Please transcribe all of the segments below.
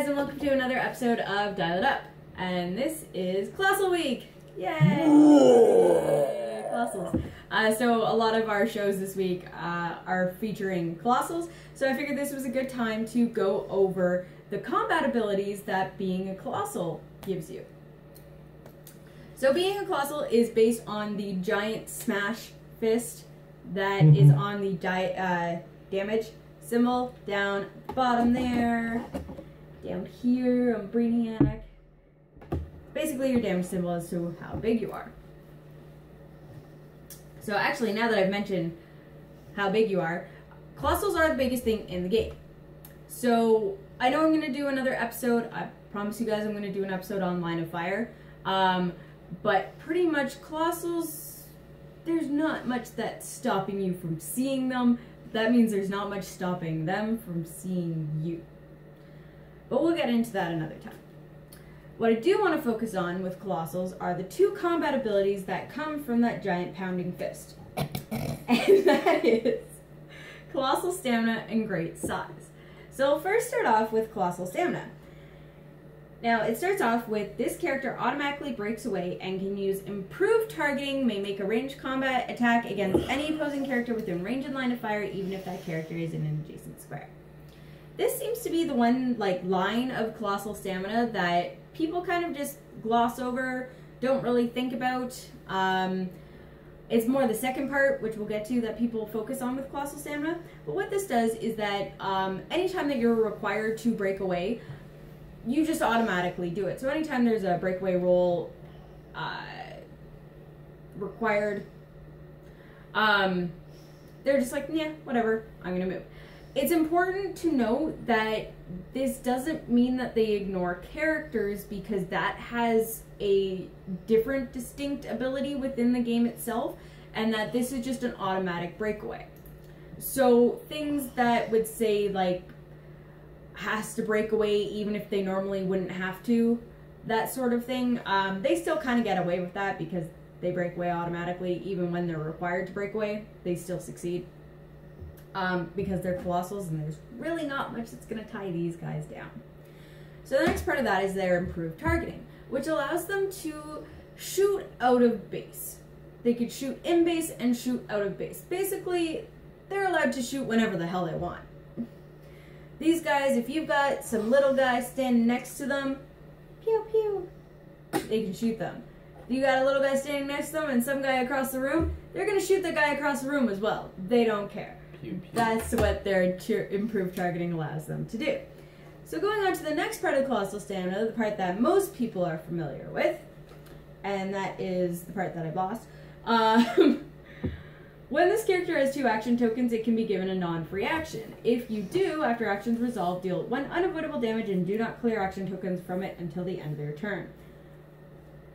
guys, and welcome to another episode of Dial It Up. And this is Colossal Week! Yay! Colossals. So a lot of our shows this week are featuring Colossals, so I figured this was a good time to go over the combat abilities that being a Colossal gives you. So being a Colossal is based on the giant smash fist that is on the damage symbol down at the bottom there. Down here on Brainiac. Basically your damage symbol as to how big you are. So actually, now that I've mentioned how big you are, Colossals are the biggest thing in the game. So I know I'm going to do another episode. I promise you guys I'm going to do an episode on Line of Fire. But pretty much Colossals, there's not much that's stopping you from seeing them. That means there's not much stopping them from seeing you. But we'll get into that another time. What I do want to focus on with Colossals are the two combat abilities that come from that giant pounding fist. And that is Colossal Stamina and Great Size. So we'll first start off with Colossal Stamina. Now it starts off with this character automatically breaks away and can use improved targeting, may make a ranged combat attack against any opposing character within range and line of fire, even if that character is in an adjacent square. This seems to be the one line of Colossal Stamina that people kind of just gloss over, don't really think about. It's more the second part, which we'll get to, that people focus on with Colossal Stamina. But what this does is that anytime that you're required to break away, you just automatically do it. So anytime there's a breakaway roll required, they're just like, yeah, whatever, I'm gonna move. It's important to note that this doesn't mean that they ignore characters, because that has a different distinct ability within the game itself, and that this is just an automatic breakaway. So things that would say has to break away even if they normally wouldn't have to, that sort of thing, they still kind of get away with that because they break away automatically. Even when they're required to break away, they still succeed. Because they're Colossals and there's really not much that's going to tie these guys down. So the next part of that is their improved targeting, which allows them to shoot out of base. They could shoot in base and shoot out of base. Basically, they're allowed to shoot whenever the hell they want. These guys, if you've got some little guys standing next to them, pew pew, they can shoot them. If you got a little guy standing next to them and some guy across the room, they're going to shoot the guy across the room as well. They don't care. That's what their improved targeting allows them to do. So going on to the next part of Colossal Stamina, the part that most people are familiar with, and that is the part that I've lost. When this character has 2 action tokens, it can be given a non-free action. If you do, after actions resolve, deal 1 unavoidable damage and do not clear action tokens from it until the end of their turn.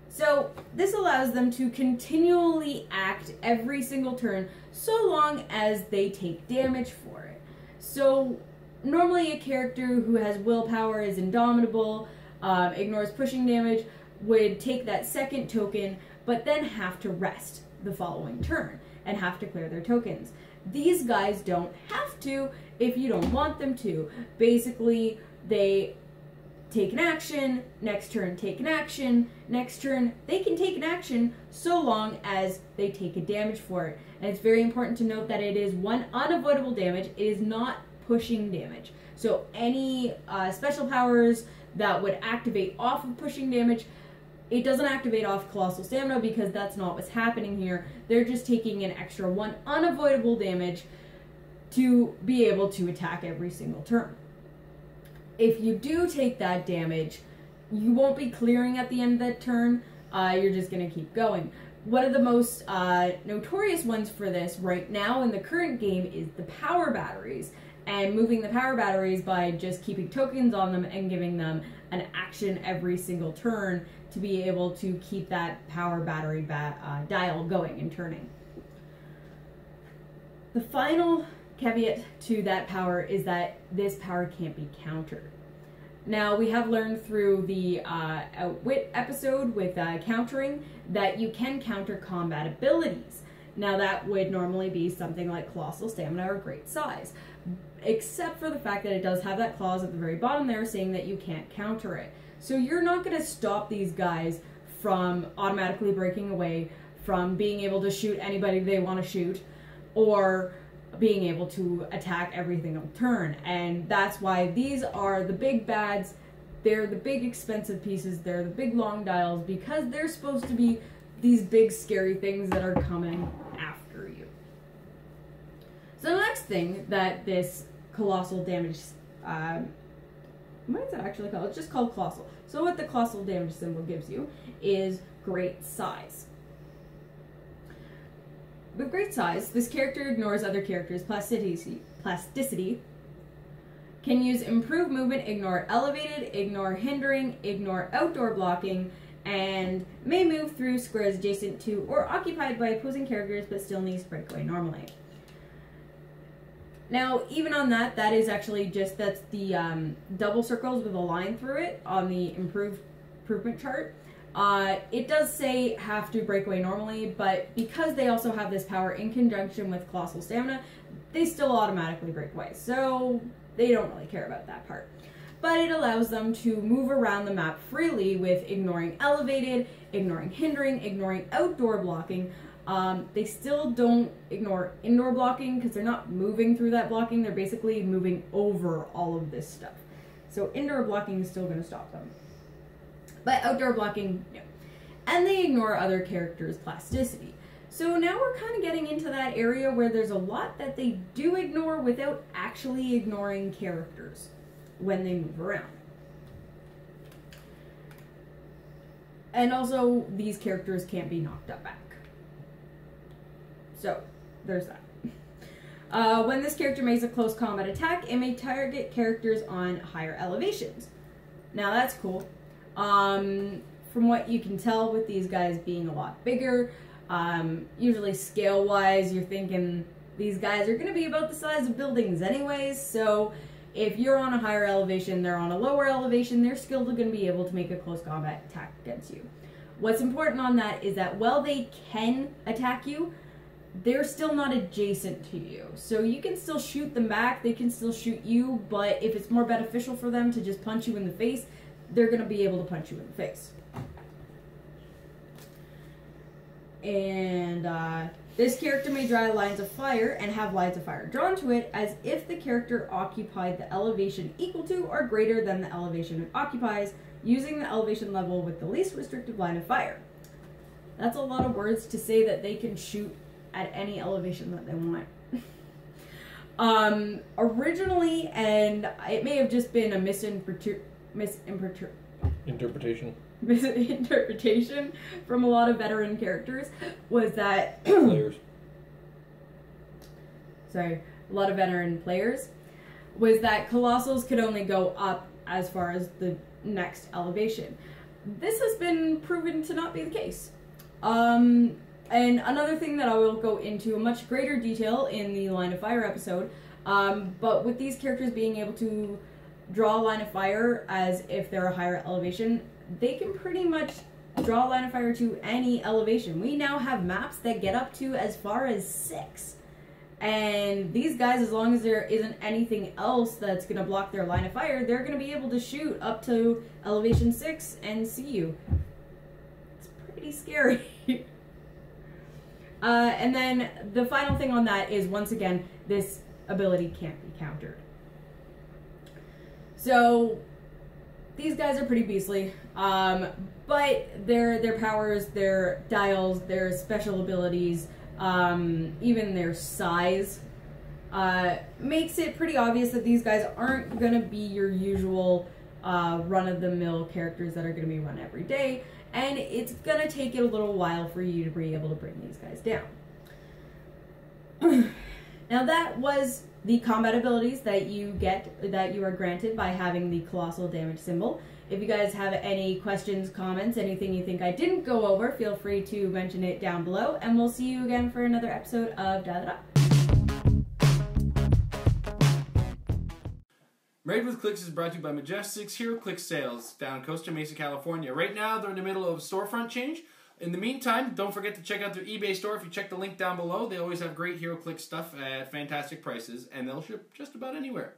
So this allows them to continually act every single turn so long as they take damage for it. So normally a character who has willpower, is indomitable, ignores pushing damage, would take that second token but then have to rest the following turn and have to clear their tokens. These guys don't have to if you don't want them to. Basically, they take an action, next turn take an action, next turn they can take an action so long as they take a damage for it. And it's very important to note that it is 1 unavoidable damage, it is not pushing damage. So any special powers that would activate off of pushing damage, it doesn't activate off Colossal Stamina because that's not what's happening here. They're just taking an extra 1 unavoidable damage to be able to attack every single turn. If you do take that damage, you won't be clearing at the end of that turn. You're just going to keep going. One of the most notorious ones for this right now in the current game is the power batteries. And moving the power batteries by just keeping tokens on them and giving them an action every single turn to be able to keep that power battery dial going and turning. The final caveat to that power is that this power can't be countered. Now, we have learned through the Outwit episode with countering that you can counter combat abilities. Now that would normally be something like Colossal Stamina or Great Size, except for the fact that it does have that clause at the very bottom there saying that you can't counter it. So you're not going to stop these guys from automatically breaking away, from being able to shoot anybody they want to shoot, or being able to attack everything on turn. And that's why these are the big bads. They're the big expensive pieces. They're the big long dials, because they're supposed to be these big scary things that are coming after you. So the next thing that this colossal damage, what is it actually called? It's just called Colossal. So what the colossal damage symbol gives you is Great Size. With Great Size, this character ignores other characters' plasticity, can use improved movement, ignore elevated, ignore hindering, ignore outdoor blocking, and may move through squares adjacent to or occupied by opposing characters but still needs to break away normally. Now, even on that, that is actually just, that's the double circles with a line through it on the improvement chart. It does say have to break away normally, but because they also have this power in conjunction with Colossal Stamina, they still automatically break away. So they don't really care about that part. But it allows them to move around the map freely with ignoring elevated, ignoring hindering, ignoring outdoor blocking. They still don't ignore indoor blocking because they're not moving through that blocking. They're basically moving over all of this stuff. So indoor blocking is still going to stop them. But outdoor blocking, no. And they ignore other characters' plasticity. So now we're kind of getting into that area where there's a lot that they do ignore without actually ignoring characters when they move around. And also, these characters can't be knocked up back. So, there's that. When this character makes a close combat attack, it may target characters on higher elevations. Now that's cool. From what you can tell with these guys being a lot bigger, usually scale-wise, you're thinking these guys are going to be about the size of buildings anyways, so if you're on a higher elevation, they're on a lower elevation, they're still going to be able to make a close combat attack against you. What's important on that is that while they can attack you, they're still not adjacent to you. So you can still shoot them back, they can still shoot you, but if it's more beneficial for them to just punch you in the face, they're going to be able to punch you in the face. And this character may draw lines of fire and have lines of fire drawn to it as if the character occupied the elevation equal to or greater than the elevation it occupies, using the elevation level with the least restrictive line of fire. That's a lot of words to say that they can shoot at any elevation that they want. Originally, and it may have just been a misinterpretation from a lot of veteran characters, was that a lot of veteran players, was that Colossals could only go up as far as the next elevation. This has been proven to not be the case. And another thing that I will go into in much greater detail in the Line of Fire episode, but with these characters being able to draw a line of fire as if they're a higher elevation, they can pretty much draw a line of fire to any elevation. We now have maps that get up to as far as 6. And these guys, as long as there isn't anything else that's going to block their line of fire, they're going to be able to shoot up to elevation 6 and see you. It's pretty scary. And then the final thing on that is, once again, this ability can't be countered. So these guys are pretty beastly, but their powers, their dials, their special abilities, even their size, makes it pretty obvious that these guys aren't going to be your usual run-of-the-mill characters that are going to be run every day, and it's going to take it a little while for you to be able to bring these guys down. Now that was the combat abilities that you are granted by having the colossal damage symbol. If you guys have any questions, comments, anything you think I didn't go over, feel free to mention it down below, and we'll see you again for another episode of Dial It Up. Raid with Clix is brought to you by Majestic's Heroclix Sales down in Costa Mesa, California. Right now, they're in the middle of storefront change. In the meantime, don't forget to check out their eBay store. If you check the link down below, they always have great Heroclix stuff at fantastic prices, and they'll ship just about anywhere.